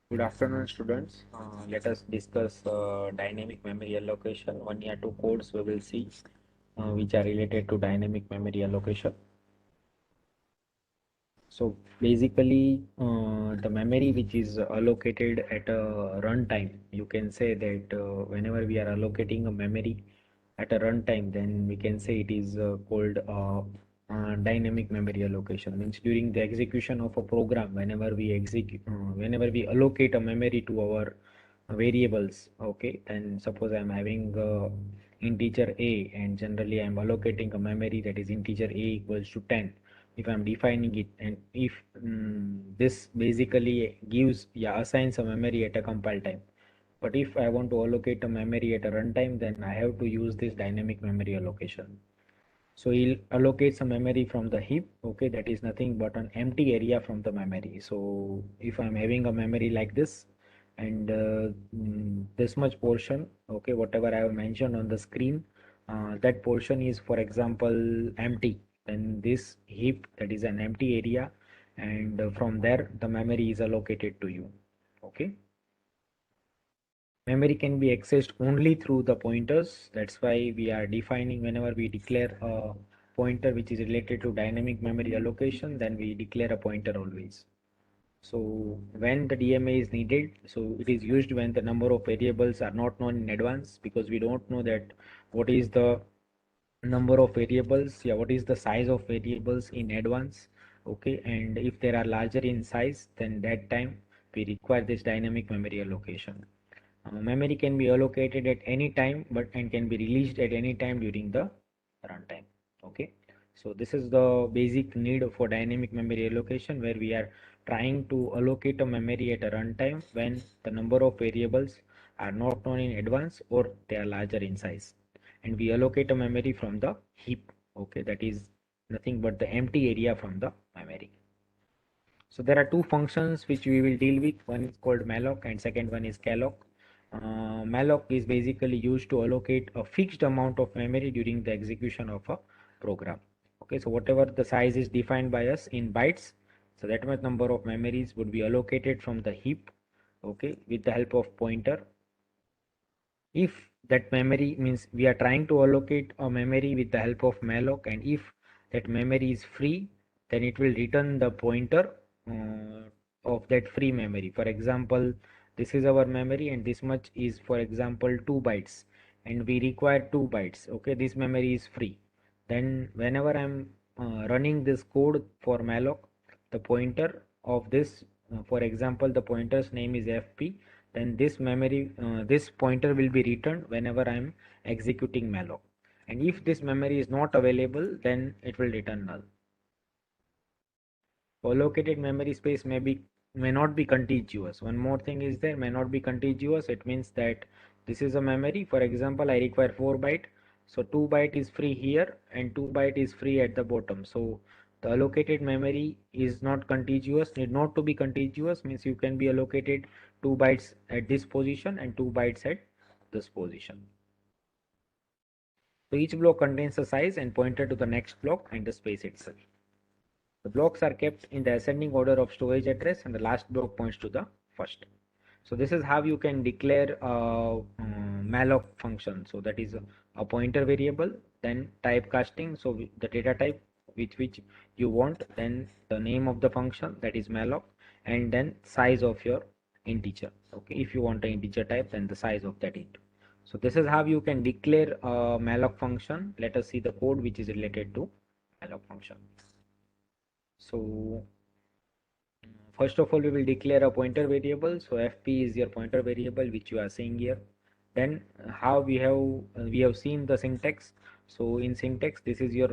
Good afternoon, students. Let us discuss dynamic memory allocation. One or two codes we will see which are related to dynamic memory allocation. So basically, the memory which is allocated at a runtime, you can say that whenever we are allocating a memory at a runtime, then we can say it is called dynamic memory allocation. Means during the execution of a program, whenever we allocate a memory to our variables, okay, then suppose I'm having integer a, and generally I'm allocating a memory that is integer a equals to 10 if I'm defining it, and if this basically gives, yeah, assigns a memory at a compile time. But if I want to allocate a memory at a runtime, then I have to use this dynamic memory allocation. So he'll allocate some memory from the heap, okay, that is nothing but an empty area from the memory. So if I'm having a memory like this, and this much portion, okay, whatever I have mentioned on the screen, that portion is, for example, empty, then this heap, that is an empty area, and from there the memory is allocated to you, okay. Memory can be accessed only through the pointers. That's why we are defining, whenever we declare a pointer which is related to dynamic memory allocation, then we declare a pointer always. So when the DMA is needed, so it is used when the number of variables are not known in advance, because we don't know that what is the number of variables, yeah, what is the size of variables in advance, okay, and if there are larger in size, then that time we require this dynamic memory allocation. Memory can be allocated at any time, but and can be released at any time during the runtime. Okay, so this is the basic need for dynamic memory allocation, where we are trying to allocate a memory at a runtime when the number of variables are not known in advance or they are larger in size, and we allocate a memory from the heap. Okay, that is nothing but the empty area from the memory. So there are two functions which we will deal with. One is called malloc and second one is calloc. Malloc is basically used to allocate a fixed amount of memory during the execution of a program. Okay, so whatever the size is defined by us in bytes, so that much number of memories would be allocated from the heap, okay, with the help of pointer. If that memory, means we are trying to allocate a memory with the help of malloc, and if that memory is free, then it will return the pointer of that free memory. For example, this is our memory and this much is, for example, 2 bytes, and we require 2 bytes, okay, this memory is free. Then whenever I'm running this code for malloc, the pointer of this, for example, the pointer's name is fp, then this pointer will be returned whenever I'm executing malloc, and if this memory is not available, then it will return null. Allocated memory space may not be contiguous. One more thing is there, may not be contiguous. It means that this is a memory, for example, I require 4 byte, so 2 byte is free here and 2 byte is free at the bottom. So the allocated memory is not contiguous, need not to be contiguous, means you can be allocated 2 bytes at this position and 2 bytes at this position. So each block contains a size and pointer to the next block and the space itself. The blocks are kept in the ascending order of storage address, and the last block points to the first. So this is how you can declare a malloc function. So that is a pointer variable, then typecasting, so the data type which you want, then the name of the function, that is malloc, and then size of your integer. Okay, if you want an integer type, then the size of that int. So this is how you can declare a malloc function. Let us see the code which is related to malloc function. So first of all, we will declare a pointer variable. So fp is your pointer variable which you are seeing here. Then how we have seen the syntax. So in syntax, this is your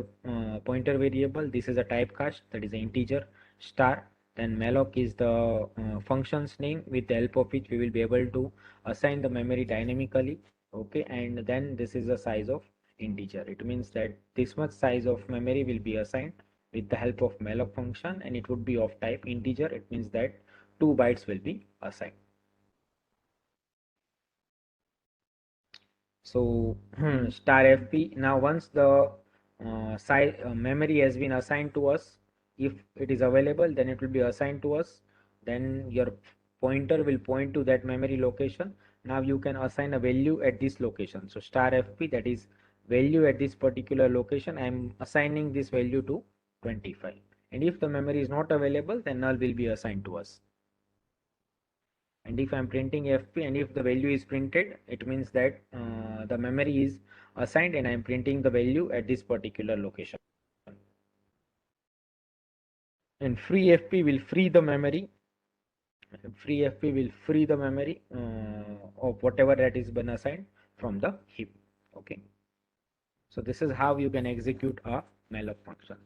pointer variable. This is a typecast, that is an integer star. Then malloc is the function's name with the help of which we will be able to assign the memory dynamically. Okay, and then this is the size of integer. It means that this much size of memory will be assigned with the help of malloc function, and it would be of type integer. It means that 2 bytes will be assigned. So star fp, now once the size memory has been assigned to us, if it is available, then it will be assigned to us. Then your pointer will point to that memory location. Now you can assign a value at this location. So star fp, that is value at this particular location. I am assigning this value to 25, and if the memory is not available, then null will be assigned to us. And if I'm printing fp and if the value is printed, it means that the memory is assigned and I'm printing the value at this particular location. And free fp will free the memory. Free fp will free the memory of whatever that is been assigned from the heap. Okay, so this is how you can execute a malloc function.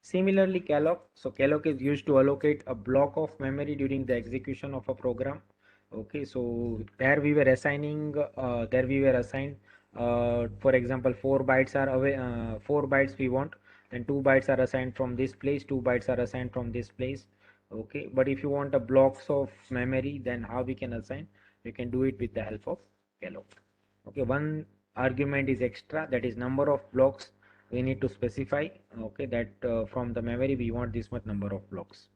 Similarly, calloc. So calloc is used to allocate a block of memory during the execution of a program. Okay, so there we were assigning, for example, 4 bytes are away, 4 bytes we want, then 2 bytes are assigned from this place, 2 bytes are assigned from this place. Okay, but if you want a blocks of memory, then how we can assign? We can do it with the help of calloc. Okay, one argument is extra, that is number of blocks we need to specify. Okay, that from the memory we want this much number of blocks.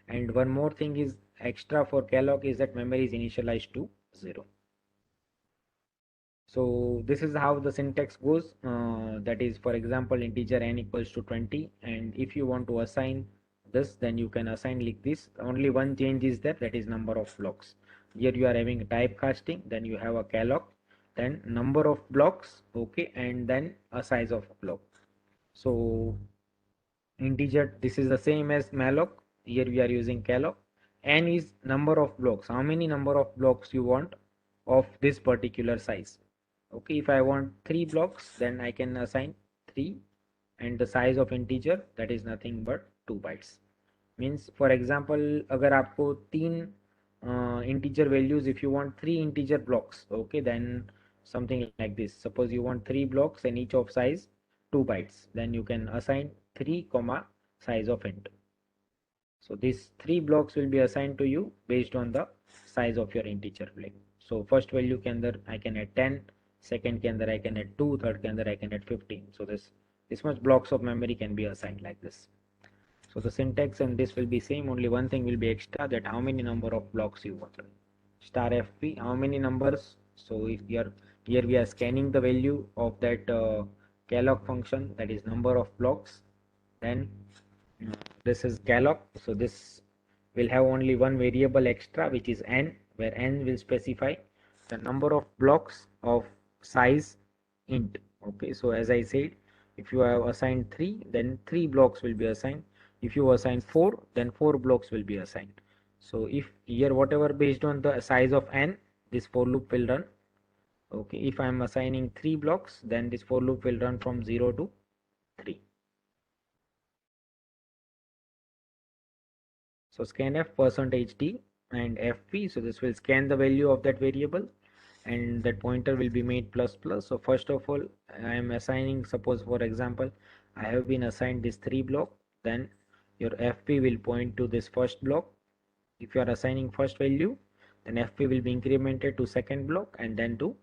And one more thing is extra for calloc is that memory is initialized to 0. So this is how the syntax goes. That is, for example, integer n equals to 20, and if you want to assign this, then you can assign like this. Only one change is there, that is number of blocks. Here you are having typecasting, then you have a calloc, then number of blocks, okay, and then a size of block. So integer, this is the same as malloc. Here we are using calloc. N is number of blocks, how many number of blocks you want of this particular size. Okay, if I want 3 blocks, then I can assign 3, and the size of integer, that is nothing but 2 bytes. Means for example, अगर आपको 3 integer values, if you want 3 integer blocks, okay, then something like this. Suppose you want 3 blocks and each of size 2 bytes, then you can assign 3 comma size of int. So these 3 blocks will be assigned to you based on the size of your integer block. So first value के अंदर I can add 10, second के अंदर I can add 2, third के अंदर I can add 15. So this much blocks of memory can be assigned like this. So the syntax and this will be same, only one thing will be extra, that how many number of blocks you want. Star fp, how many numbers. So if we are here, we are scanning the value of that calloc function, that is number of blocks. Then this is calloc, so this will have only one variable extra, which is n, where n will specify the number of blocks of size int. Okay, so as I said, if you have assigned 3, then 3 blocks will be assigned. If you assign 4, then 4 blocks will be assigned. So if here whatever based on the size of n, this for loop will run. Okay, if I am assigning 3 blocks, then this for loop will run from 0 to 3. So scanf %d and fp, so this will scan the value of that variable, and that pointer will be made plus plus. So first of all, I am assigning, suppose for example, I have been assigned this 3 block, then your fp will point to this first block. If you are assigning first value, then fp will be incremented to second block and then to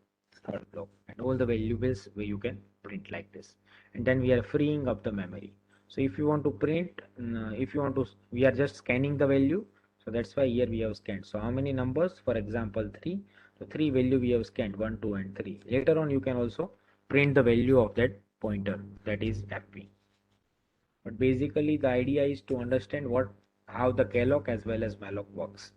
third block, and all the valuables where you can print like this. And then we are freeing up the memory. So if you want to print, we are just scanning the value. So that's why here we have scanned. So how many numbers? For example, 3. So 3 value we have scanned, 1, 2 and 3. Later on you can also print the value of that pointer, that is fp. But basically the idea is to understand how the calloc as well as malloc works.